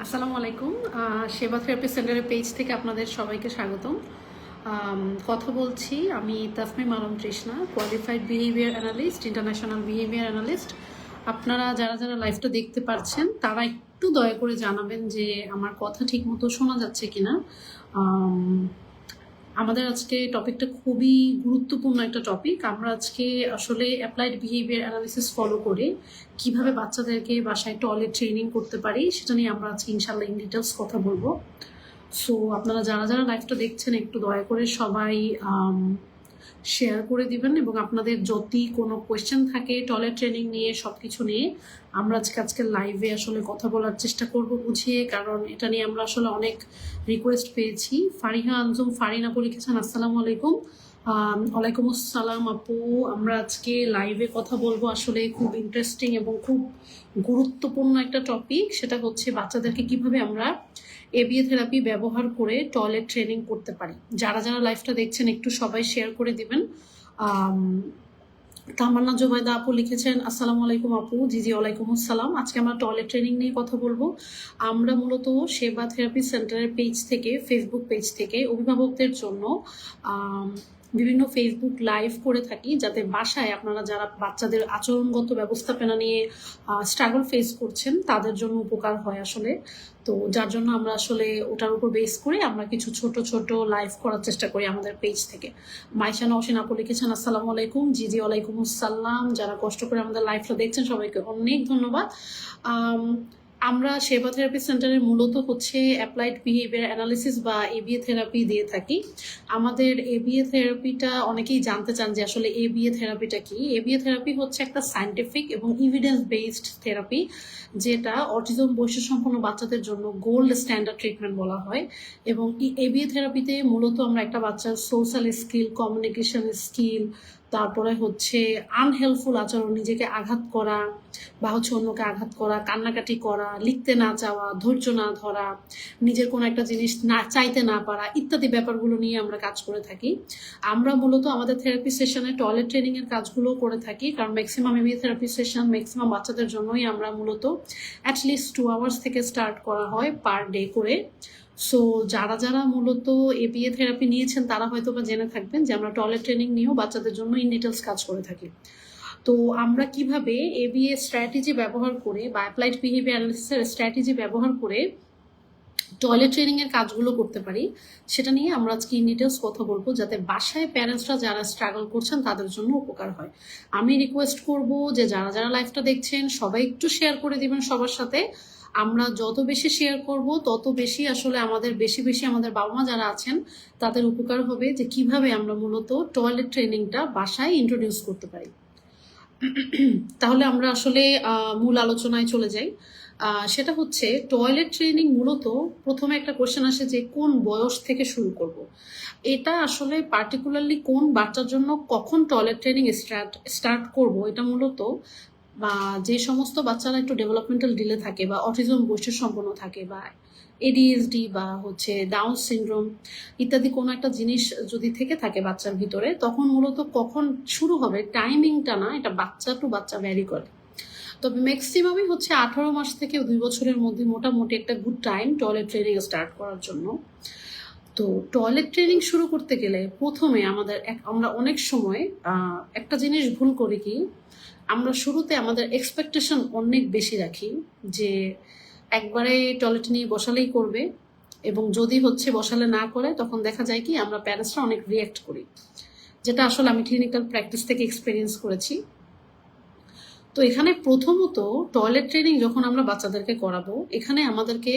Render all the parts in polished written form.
আসসালামু আলাইকুম। সেবা থেরাপি সেন্টারের পেজ থেকে আপনাদের সবাইকে স্বাগতম। কথা বলছি আমি Tasmim Alam Trishna, qualified behaviour analyst, international behaviour analyst. আপনারা যারা যারা লাইভটা দেখতে পাচ্ছেন তারা একটু দয়া করে জানাবেন যে আমার কথা ঠিক মতো শোনা যাচ্ছে কিনা। আমাদের আজকে টপিকটা খুবই গুরুত্বপূর্ণ একটা টপিক। আমরা আজকে আসলে অ্যাপ্লাইড বিহেভিয়ার অ্যানালিসিস ফলো করে কিভাবে বাচ্চাদেরকে বাসায় টয়লেট ট্রেনিং করতে পারি সেটা নিয়ে আমরা আজকে ইনশাল্লাহ ইন ডিটেলস কথা বলবো। সো আপনারা যারা যারা লাইভটা দেখছেন একটু দয়া করে সবাই শেয়ার করে দিবেন, এবং আপনাদের যদি কোনো কোয়েশ্চেন থাকে টয়লেট ট্রেনিং নিয়ে সব কিছু নিয়ে আমরা আজকে লাইভে আসলে কথা বলার চেষ্টা করব বুঝিয়ে, কারণ এটা নিয়ে আমরা আসলে অনেক রিকোয়েস্ট পেয়েছি। ফারিহা আঞ্জুম ফারিন আপু লিখেছেন আসসালামু আলাইকুম। ওয়ালাইকুম আসসালাম আপু। আমরা আজকে লাইভে কথা বলবো আসলে খুব ইন্টারেস্টিং এবং খুব গুরুত্বপূর্ণ একটা টপিক, সেটা হচ্ছে বাচ্চাদেরকে কিভাবে আমরা এবিএ থেরাপি ব্যবহার করে টয়লেট ট্রেনিং করতে পারি। যারা যারা লাইভটা দেখছেন একটু সবাই শেয়ার করে দিবেন। তামান্না জোবায়দা আপু লিখেছেন আসসালামু আলাইকুম আপু। জি জি ওয়ালাইকুম আসসালাম। আজকে আমরা টয়লেট ট্রেনিং নিয়ে কথা বলবো। আমরা মূলত সেবা থেরাপি সেন্টারের পেজ থেকে, ফেসবুক পেজ থেকে অভিভাবকদের জন্য বিভিন্ন ফেসবুক লাইভ করে থাকি, যাতে বাসায় আপনারা যারা বাচ্চাদের আচরণগত ব্যবস্থাপনা নিয়ে স্ট্রাগল ফেস করছেন তাদের জন্য উপকার হয় আসলে। তো যার জন্য আমরা আসলে ওটার উপর বেস করে আমরা কিছু ছোট ছোট লাইভ করার চেষ্টা করি আমাদের পেজ থেকে। মাইশা নওশিন আপু লিখেছেন আসসালামু আলাইকুম। জি জি ওয়ালাইকুম আসসালাম। যারা কষ্ট করে আমাদের লাইভটা দেখছেন সবাইকে অনেক ধন্যবাদ। আমরা সেবা থেরাপি সেন্টারে মূলত হচ্ছে অ্যাপ্লাইড বিহেভিয়ার অ্যানালিসিস বা এবিএ থেরাপি দিয়ে থাকি। আমাদের এবিএ থেরাপিটা অনেকেই জানতে চান যে আসলে এবিএ থেরাপিটা কি। এবিএ থেরাপি হচ্ছে একটা সায়েন্টিফিক এবং ইভিডেন্স বেসড থেরাপি, যেটা অটিজম বৈশিষ্ট্যসম্পন্ন বাচ্চাদের জন্য গোল্ড স্ট্যান্ডার্ড ট্রিটমেন্ট বলা হয়। এবং এবিএ থেরাপিতে মূলত আমরা একটা বাচ্চার সোশ্যাল স্কিল, কমিউনিকেশন স্কিল, তারপরে হচ্ছে আনহেল্পফুল আচরণ, নিজেকে আঘাত করা বা হচ্ছে অন্যকে আঘাত করা, কান্নাকাটি করা, লিখতে না চাওয়া, ধৈর্য না ধরা, নিজের কোনো একটা জিনিস না চাইতে না পারা ইত্যাদি ব্যাপারগুলো নিয়ে আমরা কাজ করে থাকি। আমরা মূলত আমাদের থেরাপি সেশনে টয়লেট ট্রেনিং এর কাজগুলো করে থাকি, কারণ maximum ABA therapy session maximum বাচ্চাদের জন্যই আমরা মূলত অ্যাটলিস্ট 2 আওয়ার্স থেকে স্টার্ট করা হয় পার ডে করে। সো যারা যারা মূলত এবিএ থেরাপি নিয়েছেন তারা হয়তো বা জেনে থাকবেন যে আমরা টয়লেট ট্রেনিং নিয়েও বাচ্চাদের জন্য ইন ডিটেলস কাজ করে থাকি। তো আমরা কিভাবে এবিএ স্ট্র্যাটেজি ব্যবহার করে বা অ্যাপ্লাইড বিহেভিয়ার অ্যানালিসিসের স্ট্র্যাটেজি ব্যবহার করে টয়লেট ট্রেনিং এর কাজগুলো করতে পারি সেটা নিয়ে আমরা আজকে ইন ডিটেলস কথা বলবো, যাতে বাসায় প্যারেন্টসরা যারা স্ট্রাগল করছেন তাদের জন্য উপকার হয়। আমি রিকোয়েস্ট করব যে যারা যারা লাইভটা দেখছেন সবাই একটু শেয়ার করে দিবেন সবার সাথে। আমরা যত বেশি শেয়ার করব তত বেশি আসলে আমাদের বেশি বেশি আমাদের বাবা মা যারা আছেন তাদের উপকার হবে, যে কিভাবে আমরা মূলত টয়লেট ট্রেনিংটা বাসায় ইন্ট্রোডিউস করতে পারি। তাহলে আমরা আসলে মূল আলোচনায় চলে যাই। সেটা হচ্ছে টয়লেট ট্রেনিং মূলত প্রথমে একটা কোশ্চেন আসে যে কোন বয়স থেকে শুরু করব। এটা আসলে পার্টিকুলারলি কোন বাচ্চার জন্য কখন টয়লেট ট্রেনিং স্টার্ট করব, এটা মূলত বা যে সমস্ত বাচ্চারা একটু ডেভেলপমেন্টাল ডিলে থাকে বা অটিজম বৈশিষ্ট্য সম্পন্ন থাকে বা এডিএসডি বা হচ্ছে ডাউন সিনড্রোম ইত্যাদি কোনো একটা জিনিস যদি থেকে থাকে বাচ্চার ভিতরে, তখন মূলত কখন শুরু হবে টাইমিংটা না, এটা বাচ্চা টু বাচ্চা ভ্যারি করে। তবে ম্যাক্সিমামই হচ্ছে 18 মাস থেকে 2 বছরের মধ্যে মোটামুটি একটা good time toilet training start করার জন্য। তো টয়লেট ট্রেনিং শুরু করতে গেলে প্রথমে আমরা অনেক সময় একটা জিনিস ভুল করি কি, আমরা শুরুতে আমাদের এক্সপেকটেশন অনেক বেশি রাখি যে একবারে টয়লেট নিয়ে বসালেই করবে, এবং যদি হচ্ছে বসালে না করে তখন দেখা যায় কি আমরা প্যারেন্টসরা অনেক রিয়াক্ট করি, যেটা আসলে আমি ক্লিনিক্যাল প্র্যাকটিস থেকে এক্সপিরিয়েন্স করেছি। তো এখানে প্রথমত টয়লেট ট্রেনিং যখন আমরা বাচ্চাদেরকে করাবো, এখানে আমাদেরকে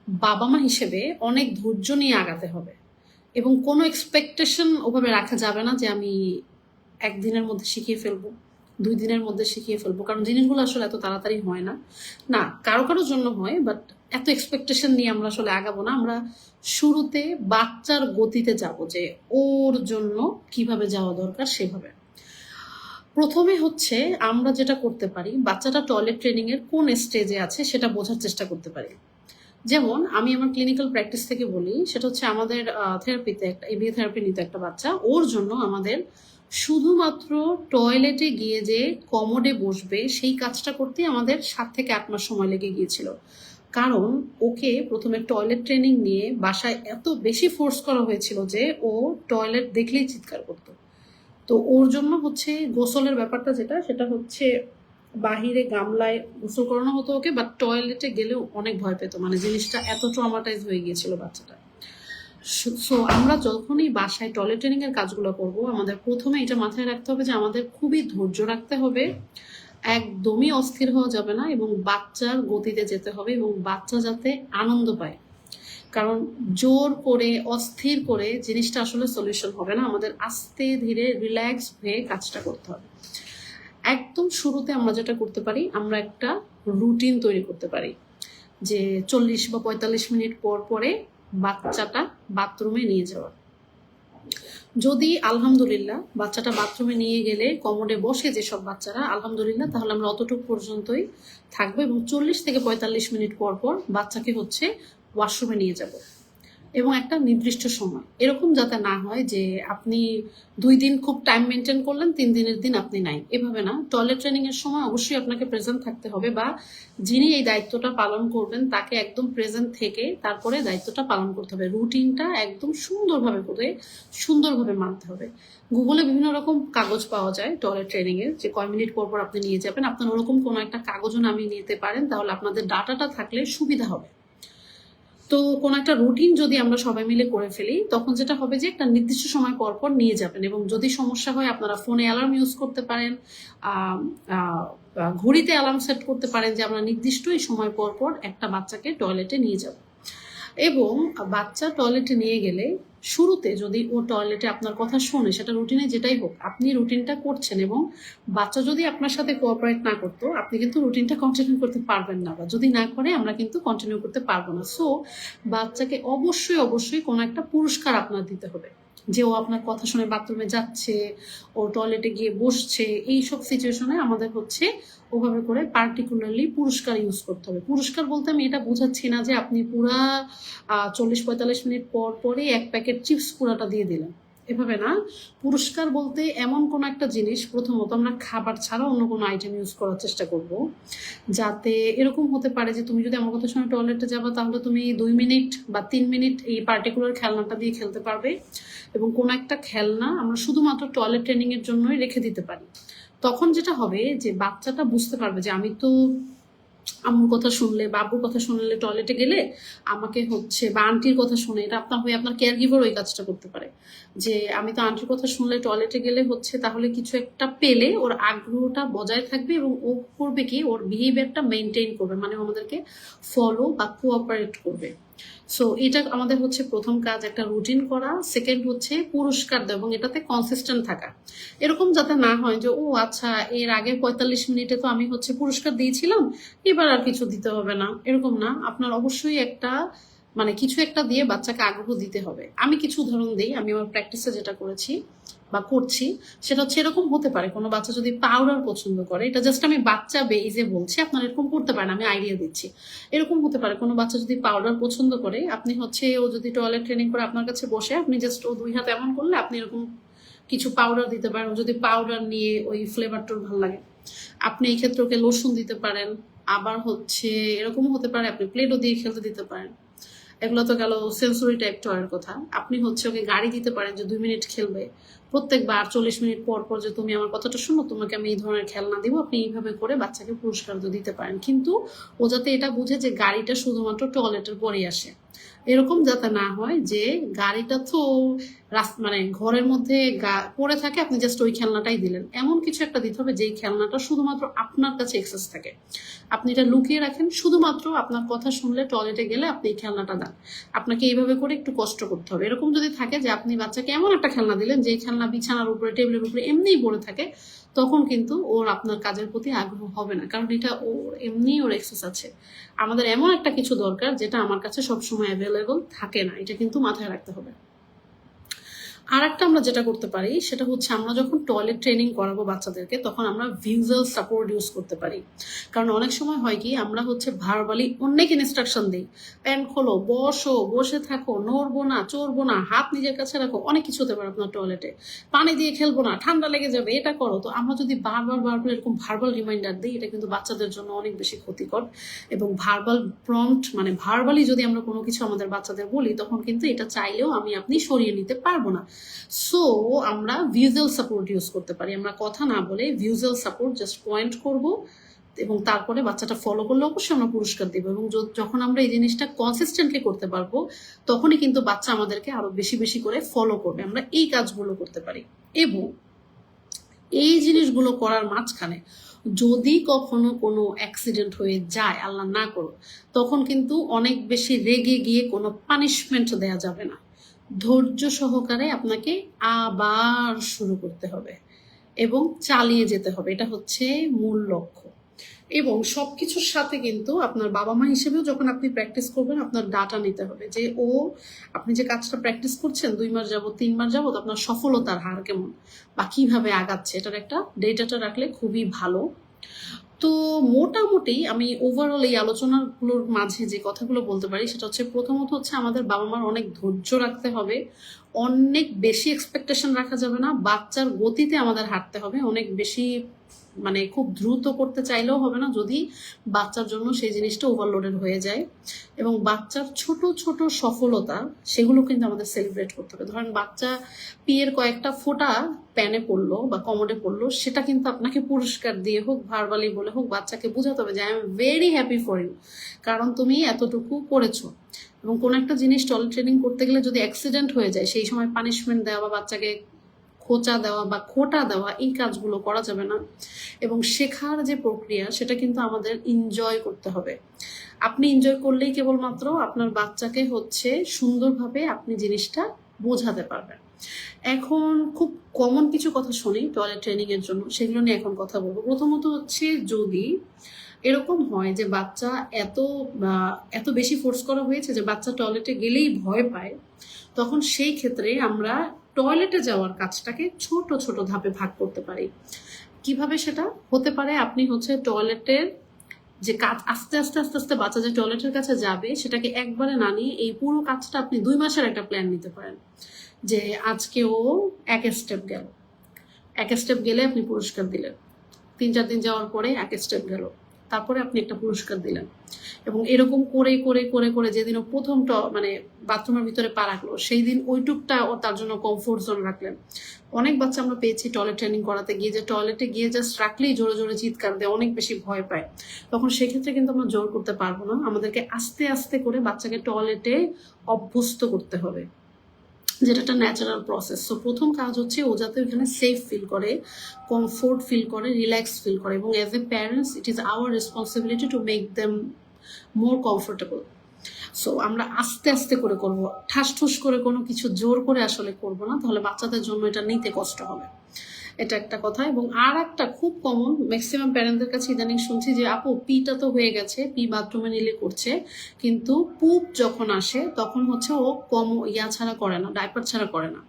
বাবা মা হিসেবে অনেক ধৈর্য নিয়ে আগাতে হবে, এবং কোনো এক্সপেকটেশন ওভাবে রাখা যাবে না যে আমি একদিনের মধ্যে শিখিয়ে ফেলবো, 2 দিনের মধ্যে শিখিয়ে ফেলবো, কারণ জিনিসগুলো আসলে এত তাড়াতাড়ি হয় না। না, কারো কারোর জন্য হয়, বাট এত এক্সপেকটেশন নিয়ে আমরা আসলে আগাবো না। আমরা শুরুতে বাচ্চার গতিতে যাব, যে ওর জন্য কিভাবে যাওয়া দরকার সেভাবে। প্রথমে হচ্ছে আমরা যেটা করতে পারি, বাচ্চাটা টয়লেট ট্রেনিং এর কোন স্টেজে আছে সেটা বোঝার চেষ্টা করতে পারি। যেমন আমি আমার ক্লিনিক্যাল প্র্যাকটিস থেকে বলি, সেটা হচ্ছে আমাদের থেরাপিতে একটা এবিএ থেরাপি নিতে একটা বাচ্চা, ওর জন্য আমাদের শুধুমাত্র টয়লেটে গিয়ে যে কমোডে বসবে সেই কাজটা করতে আমাদের 7 থেকে 8 মাস সময় লেগে গিয়েছিল। কারণ ওকে প্রথমে টয়লেট ট্রেনিং নিয়ে বাসায় এত বেশি ফোর্স করা হয়েছিল যে ও টয়লেট দেখলেই চিৎকার করতো। তো ওর জন্য হচ্ছে গোসলের ব্যাপারটা সেটা হচ্ছে বাহিরে গামলায় গোসল করানো হতো ওকে, বাট টয়লেটে গেলেও অনেক ভয় পেত, মানে জিনিসটা এত ট্রমাটাইজ হয়ে গিয়েছিল বাচ্চাটা। সো আমরা যখনই বাসায় টয়লেট ট্রেনিং এর কাজগুলো করব, আমাদের প্রথমে এটা মাথায় রাখতে হবে যে আমাদের খুবই ধৈর্য রাখতে হবে, একদমই অস্থির হওয়া যাবে না, এবং বাচ্চার গতিতে যেতে হবে, এবং বাচ্চা যাতে আনন্দ পায়। কারণ জোর করে অস্থির করে জিনিসটা আসলে সলিউশন হবে না, আমাদের আস্তে ধীরে রিল্যাক্স হয়ে কাজটা করতে হবে। একদম শুরুতে আমরা যেটা করতে পারি, আমরা একটা রুটিন তৈরি করতে পারি যে 40 বা 45 মিনিট পর পরে বাচ্চাটা বাথরুমে নিয়ে যাওয়া। যদি আলহামদুলিল্লাহ বাচ্চাটা বাথরুমে নিয়ে গেলে কমোডে বসে যেসব বাচ্চারা, আলহামদুলিল্লাহ, তাহলে আমরা অতটুকু পর্যন্তই থাকবো, এবং 40 থেকে 45 মিনিট পর পর বাচ্চাকে হচ্ছে ওয়াশরুমে নিয়ে যাব, এবং একটা নির্দিষ্ট সময়। এরকম যাতে না হয় যে আপনি 2 দিন খুব টাইম মেনটেন করলেন, 3 দিনের দিন আপনি নাই, এভাবে না। টয়লেট ট্রেনিং এর সময় অবশ্যই আপনাকে প্রেজেন্ট থাকতে হবে, বা যিনি এই দায়িত্বটা পালন করবেন তাকে একদম প্রেজেন্ট থেকে তারপরে দায়িত্বটা পালন করতে হবে। রুটিনটা একদম সুন্দরভাবে মানতে হবে। গুগলে বিভিন্ন রকম কাগজ পাওয়া যায় টয়লেট ট্রেনিং এর, যে কয় মিনিট পর পর আপনি নিয়ে যাবেন। আপনার ওরকম কোনো একটা কাগজও নামিয়ে নিতে পারেন, তাহলে আপনাদের ডাটাটা থাকলে সুবিধা হবে। তো কোন একটা রুটিন যদি আমরা সবাই মিলে করে ফেলি, তখন যেটা হবে যে একটা নির্দিষ্ট সময় পর পর নিয়ে যাবেন, এবং যদি সমস্যা হয় আপনারা ফোনে অ্যালার্ম ইউজ করতে পারেন, ঘড়িতে অ্যালার্ম সেট করতে পারেন যে আমরা নির্দিষ্ট এই সময় পর পর একটা বাচ্চাকে টয়লেটে নিয়ে যাব। এবং বাচ্চা টয়লেটে নিয়ে গেলে শুরুতে যদি ও টয়লেটে আপনার কথা শোনে, সেটা রুটিনে যেটাই হোক, আপনি রুটিনটা করছেন, এবং বাচ্চা যদি আপনার সাথে কোঅপারেট না করতো, আপনি কিন্তু রুটিনটা কন্টিনিউ করতে পারবেন না, বা যদি না করে আমরা কিন্তু কন্টিনিউ করতে পারবো না। সো বাচ্চাকে অবশ্যই কোনো একটা পুরস্কার আপনার দিতে হবে, যে ও আপনার কথা শুনে বাথরুমে যাচ্ছে, ও টয়লেটে গিয়ে বসছে। এইসব সিচুয়েশনে আমাদের হচ্ছে ওভাবে করে পার্টিকুলারলি পুরস্কার ইউজ করতে হবে। পুরস্কার বলতে আমি এটা বোঝাচ্ছি না যে আপনি পুরা 40-45 মিনিট পর পরে এক প্যাকেট চিপস পুরাটা দিয়ে দিলেন, এভাবে না। পুরস্কার বলতে এমন কোন একটা জিনিস, প্রথমত আমরা খাবার ছাড়া অন্য কোনো আইটেম ইউজ করার চেষ্টা করব, যাতে এরকম হতে পারে যে তুমি যদি আমার কথা শুনে টয়লেটে যাবা, তাহলে তুমি 2 মিনিট বা 3 মিনিট এই পার্টিকুলার খেলনাটা দিয়ে খেলতে পারবে, এবং কোন একটা খেলনা আমরা শুধুমাত্র টয়লেট ট্রেনিং এর জন্যই রেখে দিতে পারি। তখন যেটা হবে যে বাচ্চাটা বুঝতে পারবে যে আমি তো আম্মুর কথা শুনলে বা আব্বুর কথা শুনলে টয়লেটে গেলে আমাকে হচ্ছে, বা আন্টির কথা শুনে, এটা আপনার হয়ে আপনার কেয়ার গিভার ওই কাজটা করতে পারে, যে আমি তো আন্টির কথা শুনলে টয়লেটে গেলে হচ্ছে, তাহলে কিছু একটা পেলে ওর আগ্রহটা বজায় থাকবে, এবং ও করবে কি, ওর বিহেভিয়ারটা মেনটেন করবে, মানে আমাদেরকে ফলো বা কোঅপারেট করবে। সো এটা আমাদের হচ্ছে প্রথম কাজ, একটা রুটিন করা। সেকেন্ড হচ্ছে পুরস্কার দেওয়া, এবং এটাতে কনসিস্টেন্ট থাকা। এরকম যাতে না হয় যে ও আচ্ছা, এর আগে 45 মিনিটে তো আমি হচ্ছে পুরস্কার দিয়েছিলাম, এবার আর কিছু দিতে হবে না, এরকম না। আপনার অবশ্যই একটা, মানে কিছু একটা দিয়ে বাচ্চাকে আগ্রহ দিতে হবে। আমি কিছু উদাহরণ দিই, আমি আমার প্র্যাকটিসে যেটা করেছি বা করছি, সেটা হচ্ছে এরকম হতে পারে, কোনো বাচ্চা যদি পাউডার পছন্দ করে, এটা জাস্ট আমি বাচ্চা বেইজে বলছি, আপনারা এরকম করতে পারেন, আমি আইডিয়া দিচ্ছি। এরকম হতে পারে কোনো বাচ্চা যদি পাউডার পছন্দ করে, আপনি হচ্ছে ও যদি টয়লেট ট্রেনিং করে আপনার কাছে বসে, আপনি জাস্ট ও 2 হাত এমন করলে আপনি এরকম কিছু পাউডার দিতে পারেন। যদি পাউডার নিয়ে ওই ফ্লেভারটার ভালো লাগে, আপনি এই ক্ষেত্রে ওকে লোশন দিতে পারেন। আবার হচ্ছে এরকম হতে পারে আপনি প্লেটও দিয়ে খেলতে দিতে পারেন। এগুলো তো গেল সেন্সরি টাইপ টয়ের কথা। আপনি হচ্ছে ওকে গাড়ি দিতে পারেন যে 2 মিনিট খেলবে, প্রত্যেকবার 40 মিনিট পর পর যে তুমি আমার কথাটা শুনো, তোমাকে আমি এই ধরনের খেলনা দিব। আপনি এইভাবে করে বাচ্চাকে পুরস্কার দিতে পারেন, কিন্তু ও যাতে এটা বুঝে যে গাড়িটা শুধুমাত্র টয়লেটের পরেই আসে। এরকম যাতে না হয় যে গাড়িটা তো মানে ঘরের মধ্যে পড়ে থাকে, আপনি জাস্ট ওই খেলনাটাই দিলেন। এমন কিছু একটা দিতে হবে যেই খেলনাটা শুধুমাত্র আপনার কাছে এক্সেস থাকে, আপনি এটা লুকিয়ে রাখেন, শুধুমাত্র আপনার কথা শুনলে টয়লেটে গেলে আপনি এই খেলনাটা দেন। আপনাকে এইভাবে করে একটু কষ্ট করতে হবে। এরকম যদি থাকে যে আপনি বাচ্চাকে এমন একটা খেলনা দিলেন যে খেলনা বিছানার উপরে, টেবিলের উপরে এমনিই পড়ে থাকে, তখন কিন্তু ওর আপনার কাজের প্রতি আগ্রহ হবে না, কারণ এটা ওর এমনি ওর এক্সেস আছে। আমাদের এমন একটা কিছু দরকার যেটা আমার কাছে সবসময় অ্যাভেলেবল থাকে না, এটা কিন্তু মাথায় রাখতে হবে। আর একটা আমরা যেটা করতে পারি সেটা হচ্ছে আমরা যখন টয়লেট ট্রেনিং করাবো বাচ্চাদেরকে তখন আমরা ভিজুয়াল সাপোর্ট ইউজ করতে পারি। কারণ অনেক সময় হয় কি আমরা হচ্ছে ভার্বালি অনেক ইনস্ট্রাকশন দিই, প্যান্ট খোলো, বসো, বসে থাকো, নড়বো না, চড়বো না, হাত নিজের কাছে রাখো, অনেক কিছু হতে পারে আপনার টয়লেটে, পানি দিয়ে খেলবো না, ঠান্ডা লেগে যাবে, এটা করো। তো আমরা যদি বারবার বারবার এরকম ভার্বাল রিমাইন্ডার দিই এটা কিন্তু বাচ্চাদের জন্য অনেক বেশি ক্ষতিকর। এবং ভার্বাল প্রম্পট মানে ভার্বালি যদি আমরা কোনো কিছু আমাদের বাচ্চাদের বলি তখন কিন্তু এটা চাইলেও আমি আপনি সরিয়ে নিতে পারবো না। সো আমরা ভিজুয়াল সাপোর্ট ইউজ করতে পারি। আমরা কথা না বলে ভিজুয়াল সাপোর্ট জাস্ট পয়েন্ট করব এবং তারপরে বাচ্চাটা ফলো করলে অবশ্যই আমরা পুরস্কার দেবো। এবং যখন আমরা এই জিনিসটা কনসিস্টেন্টলি করতে পারবো তখনই কিন্তু বাচ্চা আমাদেরকে আরো বেশি বেশি করে ফলো করবে। আমরা এই কাজগুলো করতে পারি। এবং এই জিনিসগুলো করার মাঝখানে যদি কখনো কোনো অ্যাক্সিডেন্ট হয়ে যায়, আল্লাহ না করো, তখন কিন্তু অনেক বেশি রেগে গিয়ে কোনো পানিশমেন্ট দেয়া যাবে না। ধৈর্য সহকারে আপনাকে আবার শুরু করতে হবে এবং চালিয়ে যেতে হবে। এটা হচ্ছে মূল লক্ষ্য। এবং সবকিছুর সাথে কিন্তু আপনার বাবা মা হিসেবেও যখন আপনি প্র্যাকটিস করবেন আপনার ডাটা নিতে হবে যে আপনি যে কাজটা প্র্যাকটিস করছেন 2 মাস যাবত 3 মাস যাবত আপনার সফলতার হার কেমন বা কিভাবে আগাচ্ছে, এটার একটা ডেটাটা রাখলে খুবই ভালো। তো মোটামুটি আমি ওভারঅল এই আলোচনাগুলোর মাঝে যে কথাগুলো বলতে পারি সেটা হচ্ছে প্রথমত হচ্ছে আমাদের বাবা মার অনেক ধৈর্য রাখতে হবে, অনেক বেশি এক্সপেকটেশন রাখা যাবে না, বাচ্চার গতিতে আমাদের হাঁটতে হবে। অনেক বেশি মানে খুব দ্রুত করতে চাইলেও হবে না যদি বাচ্চার জন্য সেই জিনিসটা ওভারলোডেড হয়ে যায়। এবং বাচ্চার ছোট ছোট সফলতা সেগুলো কিন্তু আমাদের সেলিব্রেট করতে হবে। ধরেন বাচ্চা পিয়ের কয়েকটা ফোঁটা প্যানে পড়লো বা কমোডে পড়লো, সেটা কিন্তু আপনাকে পুরস্কার দিয়ে হোক ভার্বালি বলে হোক বাচ্চাকে বোঝাতে হবে যে I am very happy for you, কারণ তুমি এতটুকু করেছো। এবং কোনো একটা জিনিস টয়লেট ট্রেনিং করতে গেলে যদি অ্যাক্সিডেন্ট হয়ে যায় সেই সময় পানিশমেন্ট দেওয়া বা বাচ্চাকে খোঁচা দেওয়া বা খোঁটা দেওয়া এই কাজগুলো করা যাবে না। এবং শেখার যে প্রক্রিয়া সেটা কিন্তু আমাদের এনজয় করতে হবে। আপনি এনজয় করলেই কেবলমাত্র আপনার বাচ্চাকে হচ্ছে সুন্দরভাবে আপনি জিনিসটা বোঝাতে পারবেন। এখন খুব কমন কিছু কথা শুনি টয়লেট ট্রেনিং এর জন্য, সেগুলো নিয়ে এখন কথা বলবো। প্রথমত হচ্ছে যদি এরকম হয় যে বাচ্চা এত বেশি ফোর্স করা হয়েছে যে বাচ্চা টয়লেটে গেলেই ভয় পায়, তখন সেই ক্ষেত্রে আমরা টয়লেটে যাওয়ার কাজটাকে ছোট ছোট ধাপে ভাগ করতে পারি। কিভাবে সেটা হতে পারে, আপনি হচ্ছে টয়লেটের যে কাজ আস্তে আস্তে আস্তে আস্তে বাচ্চা যে টয়লেটের কাছে যাবে সেটাকে একবারে না নিয়ে এই পুরো কাজটা আপনি 2 মাসের একটা প্ল্যান নিতে পারেন। যে আজকে ও এক স্টেপ গেলে আপনি পুরস্কার দিলেন, 3-4 দিন যাওয়ার পরে এক স্টেপ গেল, তারপরে আপনি একটা পুরস্কার দিলেন। এবং এরকম করে করে করে করে যেদিন ও প্রথম মানে বাথরুমের ভিতরে পা রাখলো সেই দিন ওইটুকটা ও তার জন্য কমফোর্ট জোন রাখলেন। অনেক বাচ্চা আমরা পেয়েছি টয়লেট ট্রেনিং করাতে গিয়ে যে টয়লেটে গিয়ে জাস্ট রাখলেই জোরে জোরে চিৎকার দেয়, অনেক বেশি ভয় পায়। তখন সেক্ষেত্রে কিন্তু আমরা জোর করতে পারবো না, আমাদেরকে আস্তে আস্তে করে বাচ্চাকে টয়লেটে অভ্যস্ত করতে হবে, যেটা একটা ন্যাচারাল প্রসেস। সো প্রথম কাজ হচ্ছে ও যাতে ওইখানে সেফ ফিল করে, কমফোর্ট ফিল করে, রিল্যাক্স ফিল করে। এবং as a parents it is our responsibility to make them more comfortable. So আমরা আস্তে আস্তে করে করবো, ঠাস ঠুস করে কোনো কিছু জোর করে আসলে করবো না, তাহলে বাচ্চাদের জন্য এটা নিতে কষ্ট হবে। এটা একটা কথা। এবং আর একটা খুব কমন ম্যাক্সিমাম প্যারেন্টদের কাছে ইদানিং শুনছি যে আপু পিটা তো হয়ে গেছে, পি বাথরুমে নিলে করছে, কিন্তু পুপ যখন আসে তখন হচ্ছে ও কম ছাড়া করে না, ডাইপার ছাড়া করে না।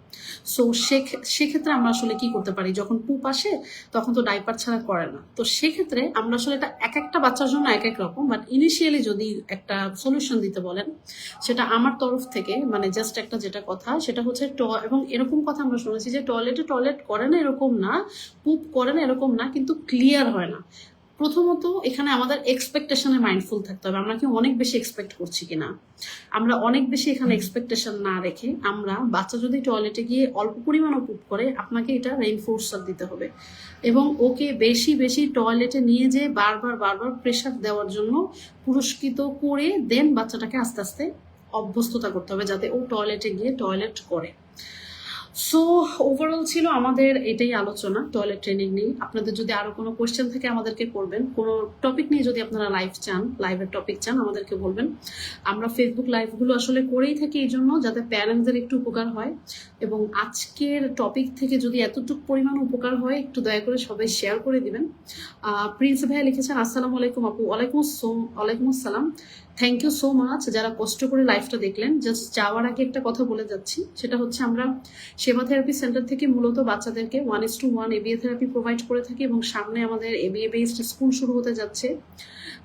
সো সেক্ষেত্রে আমরা আসলে কি করতে পারি, যখন পুপ আসে তখন তো ডাইপার ছাড়া করে না। তো সেক্ষেত্রে আমরা আসলে এটা এক একটা বাচ্চার জন্য এক এক রকম, বাট ইনিশিয়ালি যদি একটা সলিউশন দিতে বলেন সেটা আমার তরফ থেকে মানে জাস্ট একটা যেটা কথা সেটা হচ্ছে এবং এরকম কথা আমরা শুনেছি যে টয়লেট করে না এরকম না, পুপ করে না এরকম না, কিন্তু ক্লিয়ার হয় না। প্রথমত এখানে আমাদের এক্সপেকটেশনে মাইন্ডফুল থাকতে হবে, আমরা কি অনেক বেশি এক্সপেক্ট করছি কিনা। আমরা অনেক বেশি এখানে এক্সপেকটেশন না রেখে আমরা বাচ্চা যদি টয়লেটে গিয়ে অল্প পরিমাণও পুপ করে আপনাকে এটা রেইনফোর্সার দিতে হবে এবং ওকে বেশি বেশি টয়লেটে নিয়ে যেয়ে বারবার বারবার প্রেশার দেওয়ার জন্য পুরস্কৃত করে দেন বাচ্চাটাকে আস্তে আস্তে অভ্যস্ততা করতে হবে যাতে ও টয়লেটে গিয়ে টয়লেট করে। সো ওভারঅল ছিল আমাদের এটাই আলোচনা টয়লেট ট্রেনিং নিয়ে। আপনাদের যদি আরো কোনো কোয়েশ্চেন থাকে আমাদেরকে করবেন, কোনো টপিক নিয়ে যদি আপনারা লাইভের টপিক চান আমাদেরকে বলবেন। আমরা ফেসবুক লাইভগুলো আসলে করেই থাকি এই জন্য যাতে প্যারেন্টসদের একটু উপকার হয়। এবং আজকের টপিক থেকে যদি এতটুকু পরিমাণ উপকার হয় একটু দয়া করে সবাই শেয়ার করে দিবেন। প্রিন্স ভাইয়া লিখেছেন আসসালামু আলাইকুম আপু। ওয়ালাইকুম আসসালাম। থ্যাংক ইউ সো মাচ যারা কষ্ট করে লাইফটা দেখলেন। জাস্ট যাওয়ার আগে একটা কথা বলে যাচ্ছি, সেটা হচ্ছে আমরা সেবা থেরাপি সেন্টার থেকে মূলত বাচ্চাদেরকে 1:1 এবিএ থেরাপি প্রোভাইড করে থাকি এবং সামনে আমাদের এবিএ বেসড স্কুল শুরু হতে যাচ্ছে।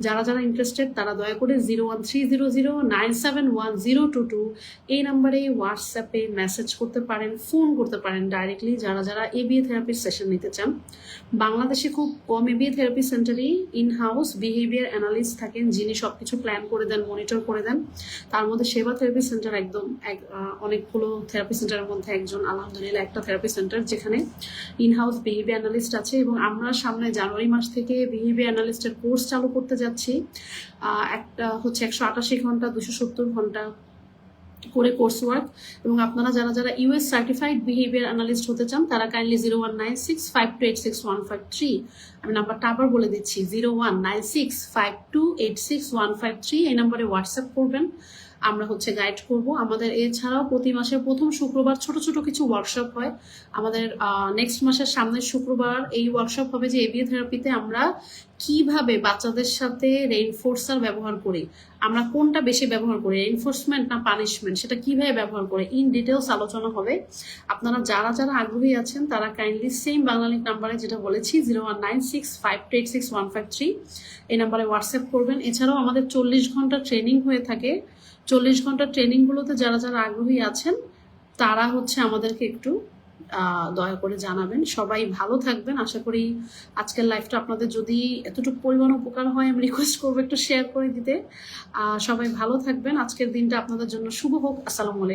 যারা যারা ইন্টারেস্টেড তারা দয়া করে 01300971022 এই নাম্বারে হোয়াটসঅ্যাপে মেসেজ করতে পারেন, ফোন করতে পারেন ডাইরেক্টলি যারা যারা এবিএ থেরাপির সেশন নিতে চান। বাংলাদেশে খুব কম এবিএ থেরাপি সেন্টারেই ইন হাউস বিহেভিয়ার অ্যানালিস্ট থাকেন, যিনি সবকিছু প্ল্যান করে দেন, মনিটর করে দেন। তার মধ্যে সেবা থেরাপি সেন্টার একদম অনেকগুলো থেরাপি সেন্টারের মধ্যে একজন, আলহামদুলিল্লাহ একটা থেরাপি সেন্টার যেখানে ইন হাউস বিহেভিয়ার অ্যানালিস্ট আছে। এবং আমরা সামনে জানুয়ারি মাস থেকে বিহেভিয়ার অ্যানালিস্টের কোর্স চালু করতে যাচ্ছি। একটা হচ্ছে 188 ঘন্টা, 270 ঘন্টা করে কোর্স ওয়ার্ক। এবং আপনারা যারা যারা ইউএস সার্টিফাইড বিহেভিয়ার অ্যানালিস্ট হতে চান তারা কাইন্ডলি 019652866153, আমি নাম্বারটা আবার বলে দিচ্ছি, 019652866153 এই নাম্বারে হোয়াটসঅ্যাপ করবেন। আমরা হচ্ছে গাইড করব। আমাদের এছাড়াও প্রতি মাসের প্রথম শুক্রবার ছোট ছোট কিছু ওয়ার্কশপ হয়। আমাদের নেক্সট মাসের সামনের শুক্রবার এই ওয়ার্কশপ হবে যে এবিএ থেরাপিতে আমরা কিভাবে বাচ্চাদের সাথে রেইনফোর্সার ব্যবহার করি, আমরা কোনটা বেশি ব্যবহার করি, রেইনফোর্সমেন্ট না পানিশমেন্ট, সেটা কিভাবে ব্যবহার করে ইন ডিটেলস আলোচনা হবে। আপনারা যারা যারা আগ্রহী আছেন তারা কাইন্ডলি সেম বাংলালিংক নাম্বারে যেটা বলেছি 019652866153 এই নাম্বারে হোয়াটসঅ্যাপ করবেন। এছাড়াও আমাদের 40 ঘন্টা ট্রেনিং হয়ে থাকে। 40 ঘন্টা ট্রেনিংগুলোতে যারা যারা আগ্রহী আছেন তারা হচ্ছে আমাদেরকে একটু দয়া করে জানাবেন। সবাই ভালো থাকবেন। আশা করি আজকের লাইফটা আপনাদের যদি এতটুকু পরিমাণ উপকার হয় আমি রিকোয়েস্ট করবো একটু শেয়ার করে দিতে। সবাই ভালো থাকবেন। আজকের দিনটা আপনাদের জন্য শুভ হোক। আসসালামু আলাইকুম।